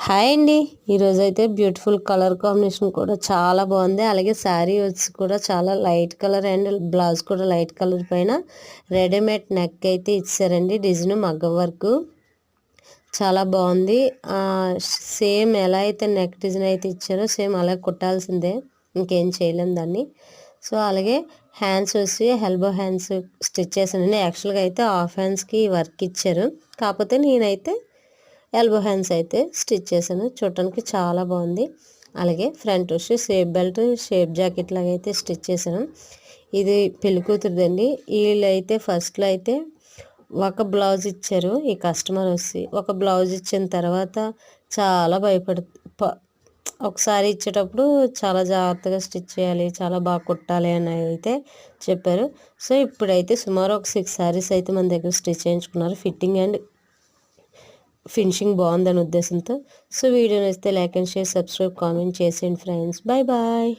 Hi అండి. ఈరోజైతే beautiful colour combination కూడా చాలా బాగుంది. అలాగే శారీ వచ్చి కూడా చాలా లైట్ కలర్ అండ్ బ్లౌజ్ కూడా లైట్ కలర్ పైన రెడీమేడ్ నెక్ అయితే ఇచ్చారండి. డిజైన్ మగ్గం వర్క్ చాలా బాగుంది. సేమ్ ఎలా అయితే నెక్ డిజైన్ అయితే ఇచ్చారో సేమ్ అలా కుట్టాల్సిందే, ఇంకేం చేయలేం దాన్ని. సో అలాగే హ్యాండ్స్ వచ్చి ఎల్బో హ్యాండ్స్ స్టిచ్ చేశానండి. యాక్చువల్గా అయితే హాఫ్ హ్యాండ్స్కి వర్క్ ఇచ్చారు, కాకపోతే నేనైతే ఎల్బో హ్యాండ్స్ అయితే స్టిచ్ చేశాను. చూడటానికి చాలా బాగుంది. అలాగే ఫ్రంట్ వచ్చి షేప్ బెల్ట్ షేప్ జాకెట్ లాగా అయితే స్టిచ్ చేశాను. ఇది పెళ్లి కూతురుదండి. వీళ్ళైతే ఫస్ట్లో అయితే ఒక బ్లౌజ్ ఇచ్చారు. ఈ కస్టమర్ వచ్చి ఒక బ్లౌజ్ ఇచ్చిన తర్వాత చాలా ఒకసారి ఇచ్చేటప్పుడు చాలా జాగ్రత్తగా స్టిచ్ చేయాలి, చాలా బాగా కుట్టాలి అని అయితే చెప్పారు. సో ఇప్పుడైతే సుమారు ఒక 6 శారీస్ అయితే మన దగ్గర స్టిచ్ చేయించుకున్నారు. ఫిట్టింగ్ అండ్ ఫినిషింగ్ బాగుందని ఉద్దేశంతో. సో వీడియో నచ్చితే like and share, subscribe, comment చేసేయండి ఫ్రెండ్స్. Bye bye.